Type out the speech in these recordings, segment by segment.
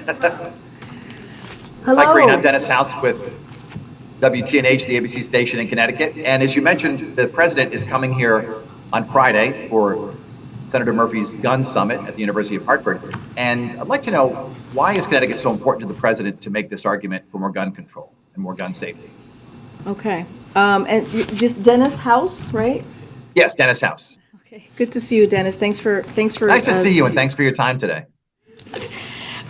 Hello. Hi, Green. I'm Dennis House with WTNH, the ABC station in Connecticut. And as you mentioned, the president is coming here on Friday for Senator Murphy's gun summit at the University of Hartford. And I'd like to know, why is Connecticut so important to the president to make this argument for more gun control and more gun safety? Okay. Just Dennis House, right? Yes, Dennis House. Okay. Good to see you, Dennis. Thanks for. Nice to see you, and thanks for your time today.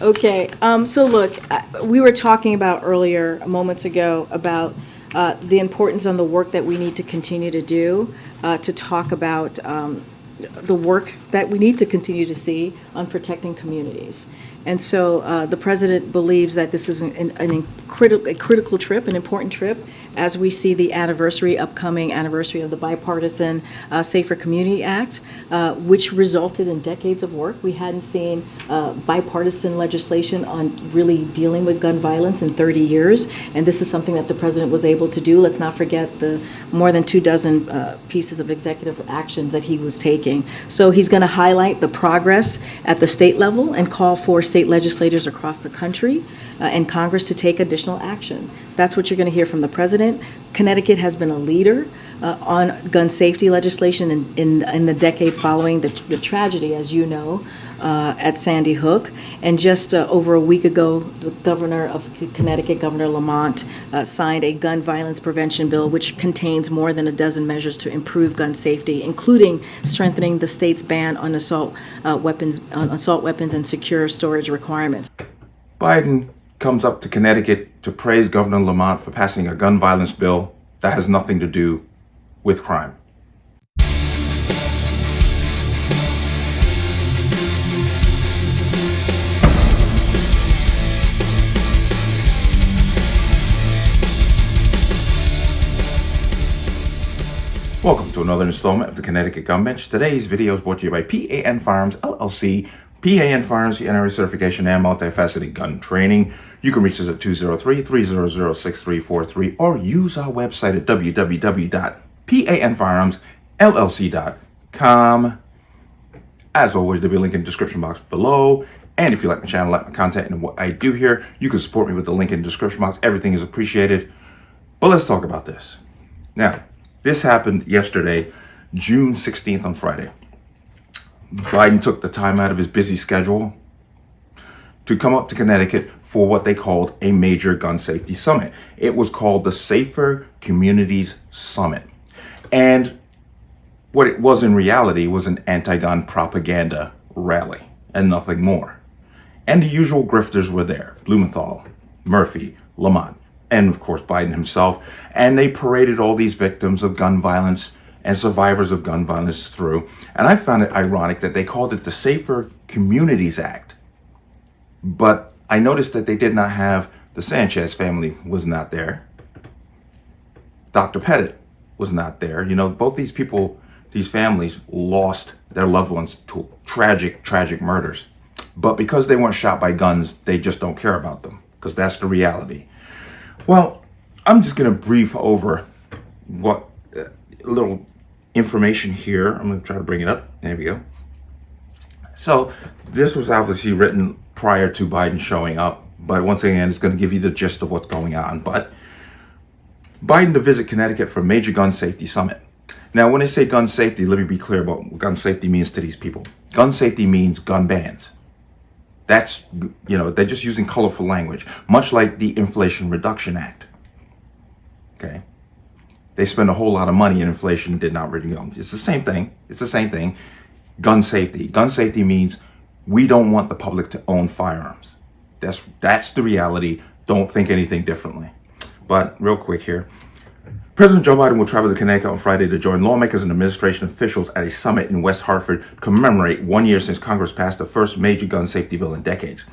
Okay. So look, we were talking about earlier, moments ago, about the importance on the work that we need to continue to do, to talk about the work that we need to continue to see on protecting communities. And so the president believes that this is a critical trip, an important trip, as we see the upcoming anniversary of the bipartisan Safer Community Act, which resulted in decades of work. We hadn't seen bipartisan legislation on really dealing with gun violence in 30 years, and this is something that the president was able to do. Let's not forget the more than 24 pieces of executive actions that he was taking. So he's going to highlight the progress at the state level and call for state legislators across the country and Congress to take additional action. That's what you're going to hear from the president. Connecticut has been a leader on gun safety legislation in the decade following the tragedy, as you know, at Sandy Hook. And just over a week ago, the governor of Connecticut, Governor Lamont, signed a gun violence prevention bill, which contains more than a dozen measures to improve gun safety, including strengthening the state's ban on assault weapons and secure storage requirements. Biden comes up to Connecticut to praise Governor Lamont for passing a gun violence bill that has nothing to do with crime. Welcome to another installment of the Connecticut Gun Bench. Today's video is brought to you by P.A.N. Firearms, LLC. P.A.N. Firearms, the NRA certification and multifaceted gun training. You can reach us at 203-300-6343 or use our website at www.panfirearmsllc.com. As always, there'll be a link in the description box below. And if you like my channel, like my content, and what I do here, you can support me with the link in the description box. Everything is appreciated. But let's talk about this. Now, this happened yesterday, June 16th on Friday. Biden took the time out of his busy schedule to come up to Connecticut for what they called a major gun safety summit. It was called the Safer Communities Summit. And what it was in reality was an anti-gun propaganda rally and nothing more. And the usual grifters were there: Blumenthal, Murphy, Lamont, and of course Biden himself. And they paraded all these victims of gun violence and survivors of gun violence through. And I found it ironic that they called it the Safer Communities Act. But I noticed that they did not have, the Sanchez family was not there. Dr. Pettit was not there. You know, both these people, these families lost their loved ones to tragic murders. But because they weren't shot by guns, they just don't care about them, because that's the reality. Well, I'm just going to brief over what little information here. I'm going to try to bring it up. There we go. So this was obviously written prior to Biden showing up, but once again, it's going to give you the gist of what's going on. But Biden to visit Connecticut for a major gun safety summit. Now, when they say gun safety, let me be clear about what gun safety means to these people. Gun safety means gun bans. That's, you know, they're just using colorful language, much like the Inflation Reduction Act. Okay. They spend a whole lot of money and inflation did not reduce guns. It's the same thing. It's the same thing. Gun safety. Gun safety means we don't want the public to own firearms. That's the reality. Don't think anything differently. But real quick here. President Joe Biden will travel to Connecticut on Friday to join lawmakers and administration officials at a summit in West Hartford to commemorate 1 year since Congress passed the first major gun safety bill in decades.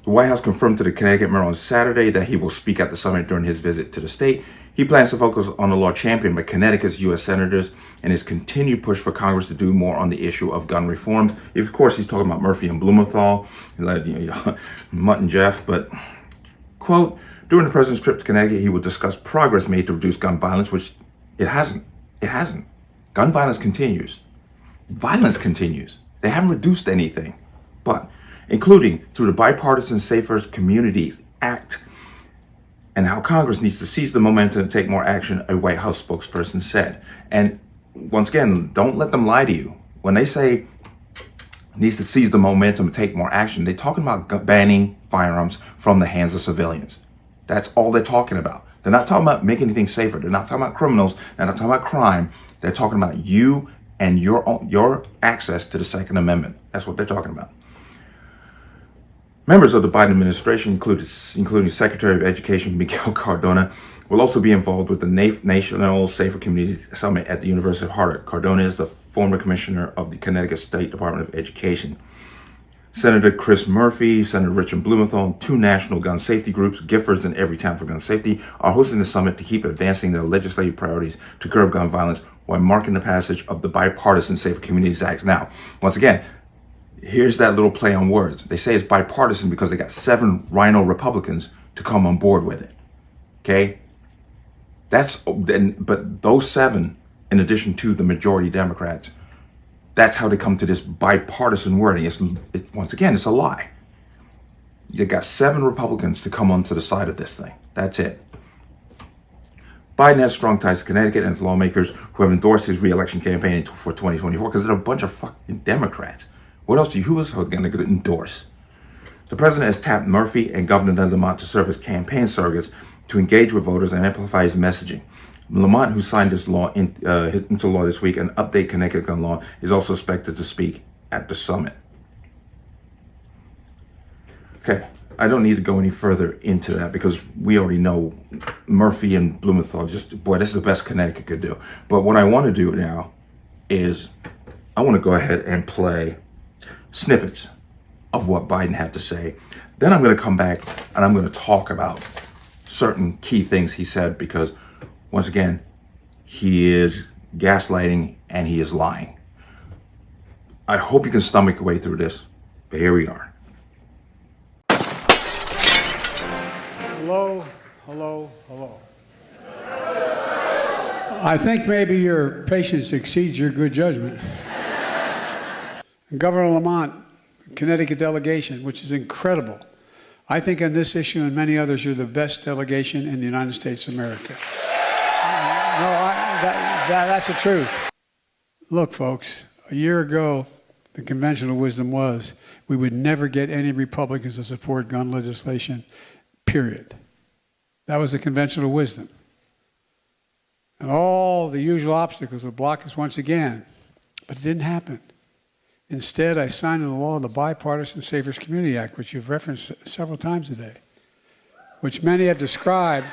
The White House confirmed to the Connecticut Mayor on Saturday that he will speak at the summit during his visit to the state. He plans to focus on the law championed by Connecticut's U.S. senators and his continued push for Congress to do more on the issue of gun reform. Of course, he's talking about Murphy and Blumenthal, Mutt and Jeff, but, quote, during the president's trip to Connecticut, he will discuss progress made to reduce gun violence, which it hasn't. It hasn't. Gun violence continues. Violence continues. They haven't reduced anything. But including through the Bipartisan Safer Communities Act, and how Congress needs to seize the momentum and take more action, a White House spokesperson said. And once again, don't let them lie to you. When they say needs to seize the momentum and take more action, they're talking about banning firearms from the hands of civilians. That's all they're talking about. They're not talking about making anything safer. They're not talking about criminals. They're not talking about crime. They're talking about you and your access to the Second Amendment. That's what they're talking about. Members of the Biden administration, including Secretary of Education Miguel Cardona, will also be involved with the National Safer Communities Summit at the University of Harvard. Cardona is the former commissioner of the Connecticut State Department of Education. Senator Chris Murphy, Senator Richard Blumenthal, two national gun safety groups, Giffords and Everytown for Gun Safety, are hosting the summit to keep advancing their legislative priorities to curb gun violence while marking the passage of the Bipartisan Safer Communities Act. Now, once again, here's that little play on words. They say it's bipartisan because they got 7 Rhino Republicans to come on board with it. Okay? But those 7, in addition to the majority Democrats, that's how they come to this bipartisan wording. Once again, it's a lie. You got 7 Republicans to come onto the side of this thing. That's it. Biden has strong ties to Connecticut and its lawmakers who have endorsed his re-election campaign for 2024 because they're a bunch of fucking Democrats. Who else going to endorse? The president has tapped Murphy and Governor Lamont to serve as campaign surrogates to engage with voters and amplify his messaging. Lamont, who signed this law into law this week and update Connecticut gun law, is also expected to speak at the summit. Okay, I don't need to go any further into that because we already know Murphy and Blumenthal. This is the best Connecticut could do. But what I want to do now is I want to go ahead and play snippets of what Biden had to say. Then I'm going to come back and I'm going to talk about certain key things he said because, once again, he is gaslighting and he is lying. I hope you can stomach your way through this, but here we are. Hello, hello, hello. I think maybe your patience exceeds your good judgment. Governor Lamont, Connecticut delegation, which is incredible. I think on this issue and many others, you're the best delegation in the United States of America. That's the truth. Look, folks, a year ago, the conventional wisdom was we would never get any Republicans to support gun legislation, period. That was the conventional wisdom. And all the usual obstacles would block us once again, but it didn't happen. Instead, I signed into law the Bipartisan Safer Communities Act, which you've referenced several times today, which many have described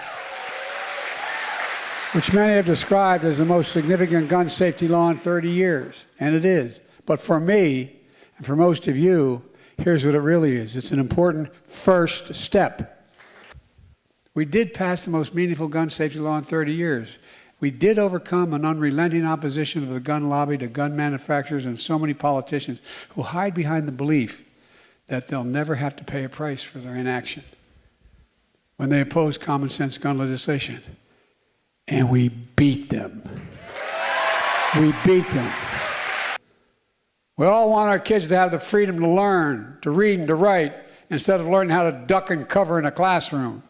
as the most significant gun safety law in 30 years, and it is. But for me, and for most of you, here's what it really is. It's an important first step. We did pass the most meaningful gun safety law in 30 years. We did overcome an unrelenting opposition of the gun lobby to gun manufacturers and so many politicians who hide behind the belief that they'll never have to pay a price for their inaction when they oppose common sense gun legislation. And we beat them. We beat them. We all want our kids to have the freedom to learn, to read and to write, instead of learning how to duck and cover in a classroom.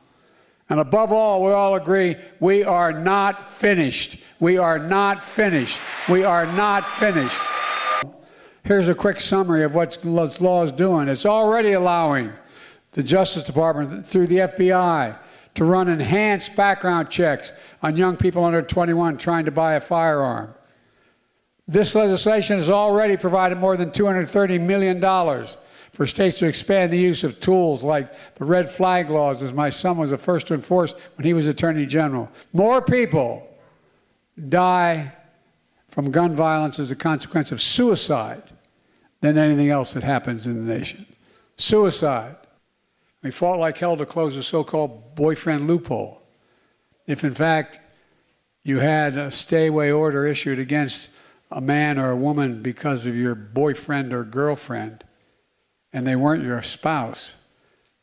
And above all, we all agree, we are not finished. We are not finished. We are not finished. Here's a quick summary of what this law is doing. It's already allowing the Justice Department, through the FBI, to run enhanced background checks on young people under 21 trying to buy a firearm. This legislation has already provided more than $230 million for states to expand the use of tools like the red flag laws, as my son was the first to enforce when he was Attorney General. More people die from gun violence as a consequence of suicide than anything else that happens in the nation. Suicide. We fought like hell to close the so-called boyfriend loophole. If, in fact, you had a stay-away order issued against a man or a woman because of your boyfriend or girlfriend, and they weren't your spouse,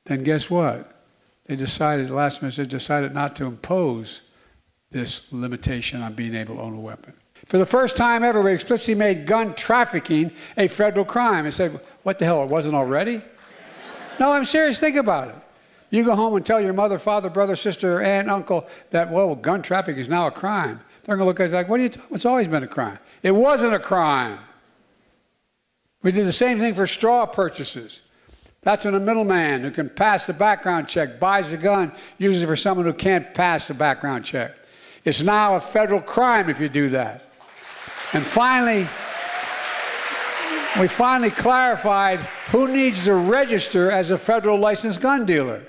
then guess what? They decided, the last minute, they decided not to impose this limitation on being able to own a weapon. For the first time ever, we explicitly made gun trafficking a federal crime. And said, what the hell, it wasn't already? No, I'm serious. Think about it. You go home and tell your mother, father, brother, sister, aunt, uncle that, well, gun traffic is now a crime. They're going to look at us like, what are you talking about? It's always been a crime. It wasn't a crime. We did the same thing for straw purchases. That's when a middleman who can pass the background check buys a gun, uses it for someone who can't pass the background check. It's now a federal crime if you do that. And finally, we finally clarified who needs to register as a federal licensed gun dealer.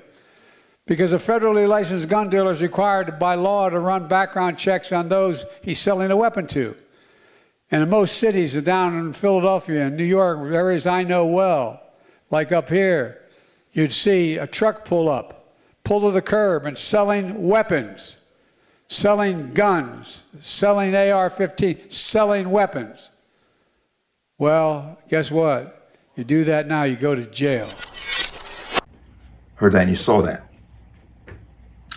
Because a federally licensed gun dealer is required by law to run background checks on those he's selling a weapon to. And in most cities, down in Philadelphia and New York, areas I know well, like up here, you'd see a truck pull to the curb and selling weapons, selling guns, selling AR-15, selling weapons. Well, guess what? You do that now, you go to jail. Heard that and you saw that.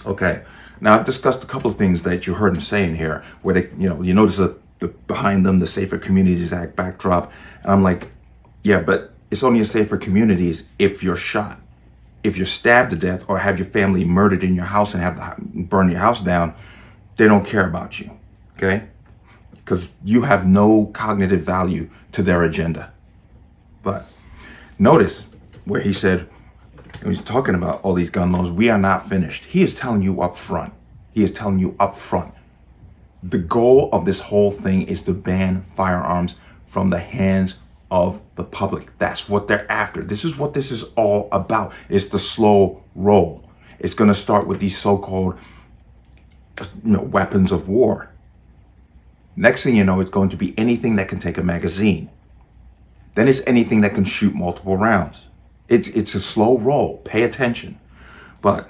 Okay. Now I've discussed a couple of things that you heard him saying here, where they, you notice the behind them, the Safer Communities Act backdrop. And I'm like, yeah, but it's only a safer communities if you're shot. If you're stabbed to death or have your family murdered in your house and have to burn your house down, they don't care about you, okay? Because you have no cognitive value to their agenda. But notice where he said, when he's talking about all these gun laws, we are not finished. He is telling you up front. He is telling you up front. The goal of this whole thing is to ban firearms from the hands of the public. That's what they're after. This is what this is all about. It's the slow roll. It's going to start with these so-called weapons of war. Next thing you know, it's going to be anything that can take a magazine. Then it's anything that can shoot multiple rounds. It's a slow roll. Pay attention. But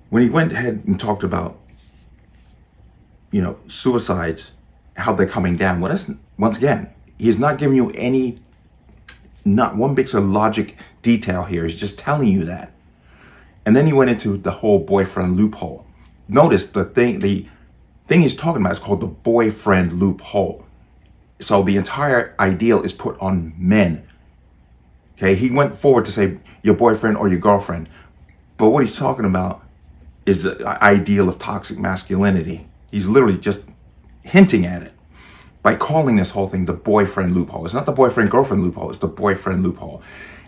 when he went ahead and talked about, suicides, how they're coming down, well, that's, once again, he's not giving you not one bit of logic detail here. He's just telling you that. And then he went into the whole boyfriend loophole. Notice the thing he's talking about is called the boyfriend loophole. So the entire ideal is put on men. Okay, he went forward to say your boyfriend or your girlfriend. But what he's talking about is the ideal of toxic masculinity. He's literally just hinting at it by calling this whole thing the boyfriend loophole. It's not the boyfriend-girlfriend loophole, it's the boyfriend loophole.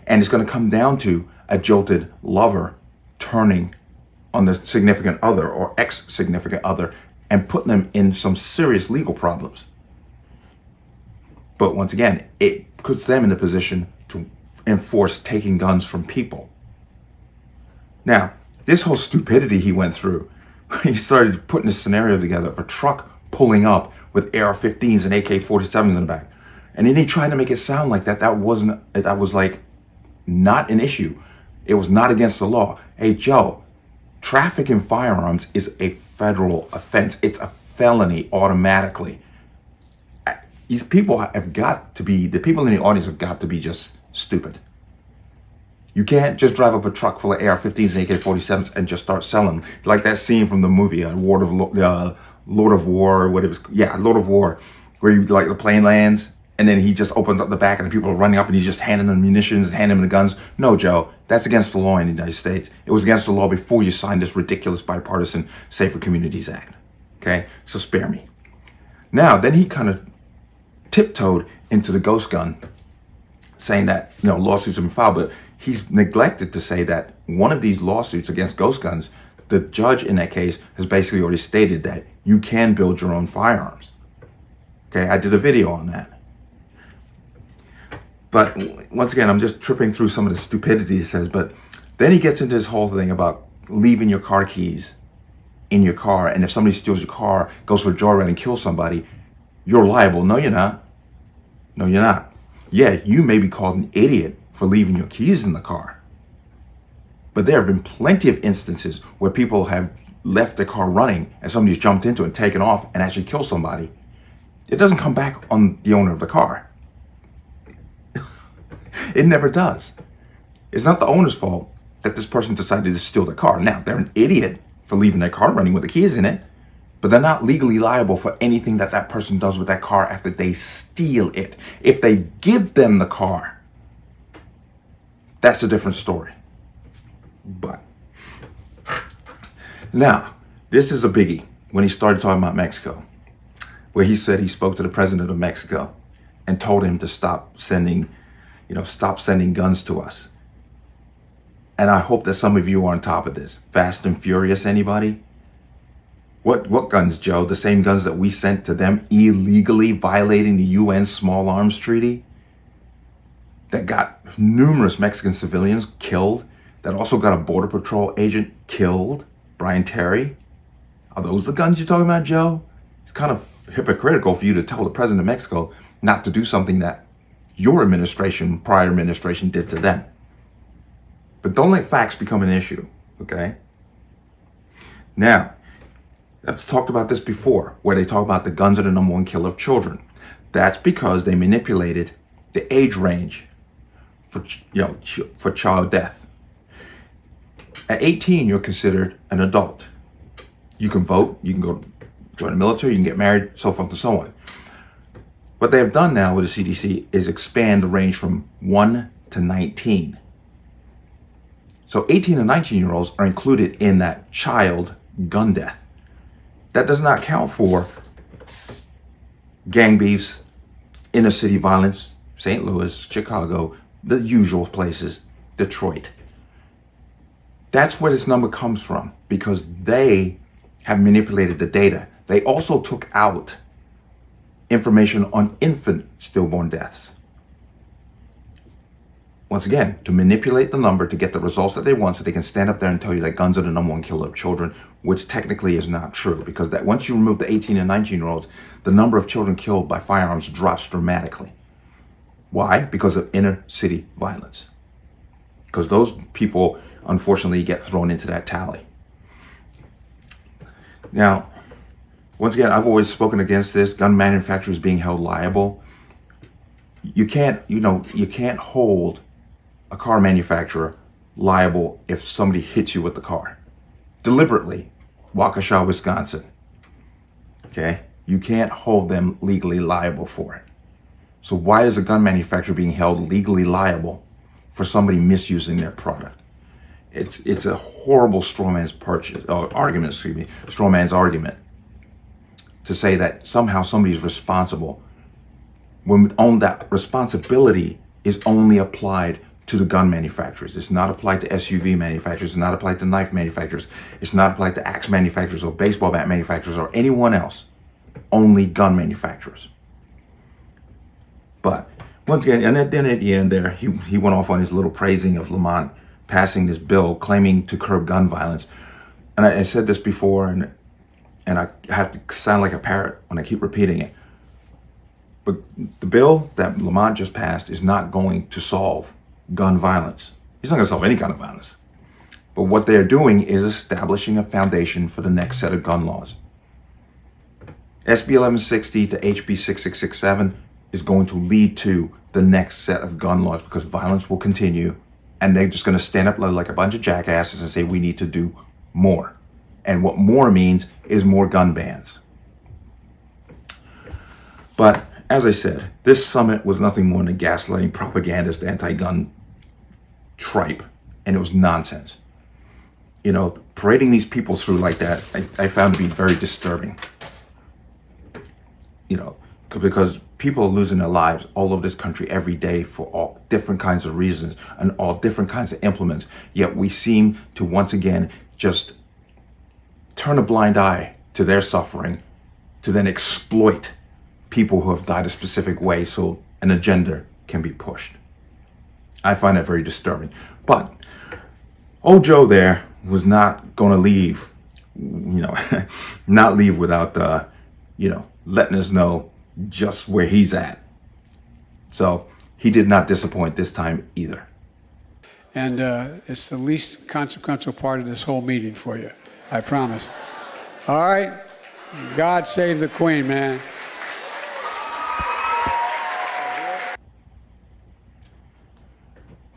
And it's going to come down to a jilted lover turning on the significant other or ex-significant other and putting them in some serious legal problems. But once again, it puts them in a position to enforce taking guns from people. Now, this whole stupidity he went through, he started putting a scenario together of a truck pulling up with AR-15s and AK-47s in the back. And then he tried to make it sound like that was like not an issue. It was not against the law. Hey, Joe, trafficking firearms is a federal offense. It's a felony automatically. These people have got to be, the people in the audience have got to be just stupid. You can't just drive up a truck full of AR-15s and AK-47s and just start selling them. Like that scene from the movie, Lord of War, Lord of War, where like the plane lands and then he just opens up the back and the people are running up and he's just handing them munitions and handing them the guns. No, Joe, that's against the law in the United States. It was against the law before you signed this ridiculous bipartisan Safer Communities Act. Okay, so spare me. Now, then he kind of tiptoed into the ghost gun, saying that lawsuits have been filed, but he's neglected to say that one of these lawsuits against ghost guns, the judge in that case has basically already stated that you can build your own firearms. Okay, I did a video on that. But once again, I'm just tripping through some of the stupidity he says, but then he gets into this whole thing about leaving your car keys in your car, and if somebody steals your car, goes for a joyride and kills somebody, you're liable. No, you're not. No, you're not. Yeah, you may be called an idiot for leaving your keys in the car. But there have been plenty of instances where people have left their car running and somebody's jumped into it and taken off and actually killed somebody. It doesn't come back on the owner of the car. It never does. It's not the owner's fault that this person decided to steal the car. Now, they're an idiot for leaving their car running with the keys in it, but they're not legally liable for anything that that person does with that car after they steal it. If they give them the car, That's a different story. But now, this is a biggie when he started talking about Mexico, where he said he spoke to the president of Mexico and told him to stop sending guns to us. And I hope that some of you are on top of this. Fast and Furious, anybody? What guns, Joe? The same guns that we sent to them illegally, violating the UN Small Arms Treaty, that got numerous Mexican civilians killed, that also got a Border Patrol agent killed, Brian Terry. Are those the guns you're talking about, Joe? It's kind of hypocritical for you to tell the president of Mexico not to do something that your administration, prior administration, did to them. But don't let facts become an issue, okay? Now, I've talked about this before, where they talk about the guns are the number one killer of children. That's because they manipulated the age range for child death. At 18, you're considered an adult. You can vote, you can go join the military, you can get married, so forth and so on. What they have done now with the CDC is expand the range from 1 to 19. So 18 and 19-year-olds are included in that child gun death. That does not count for gang beefs, inner city violence, St. Louis, Chicago, the usual places, Detroit. That's where this number comes from, because they have manipulated the data. They also took out information on infant stillborn deaths. Once again, to manipulate the number to get the results that they want, so they can stand up there and tell you that guns are the number one killer of children, which technically is not true, because that once you remove the 18 and 19-year-olds, the number of children killed by firearms drops dramatically. Why? Because of inner city violence. Because those people, unfortunately, get thrown into that tally. Now, once again, I've always spoken against this, gun manufacturers being held liable. You can't hold a car manufacturer liable if somebody hits you with the car. Deliberately, Waukesha, Wisconsin. Okay? You can't hold them legally liable for it. So why is a gun manufacturer being held legally liable for somebody misusing their product? It's a horrible straw man's argument to say that somehow somebody's responsible when that responsibility is only applied to the gun manufacturers. It's not applied to SUV manufacturers. It's not applied to knife manufacturers. It's not applied to axe manufacturers or baseball bat manufacturers or anyone else. Only gun manufacturers. But once again, and then at the end there, he went off on his little praising of Lamont passing this bill claiming to curb gun violence. And I said this before, and I have to sound like a parrot when I keep repeating it. But the bill that Lamont just passed is not going to solve gun violence. He's not going to solve any kind of violence. But what they're doing is establishing a foundation for the next set of gun laws. SB 1160 to HB 6667 is going to lead to the next set of gun laws, because violence will continue, and they're just going to stand up like a bunch of jackasses and say we need to do more. And what more means is more gun bans. But as I said, this summit was nothing more than gaslighting, propagandist, anti-gun tripe, and it was nonsense. You know, parading these people through like that, I found to be very disturbing. You know, because people are losing their lives all over this country every day for all different kinds of reasons and all different kinds of implements. Yet we seem to once again just turn a blind eye to their suffering to then exploit people who have died a specific way so an agenda can be pushed. I find that very disturbing. But old Joe there was not going to leave, not leave without, letting us know just where he's at. So he did not disappoint this time either. And it's the least consequential part of this whole meeting for you, I promise. All right? God save the Queen, man.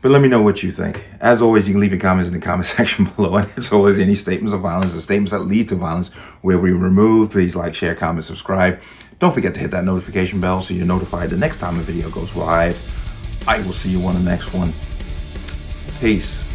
But let me know what you think. As always, you can leave your comments in the comment section below. And as always, any statements of violence or statements that lead to violence will be removed. Please like, share, comment, subscribe. Don't forget to hit that notification bell so you're notified the next time a video goes live. I will see you on the next one. Peace.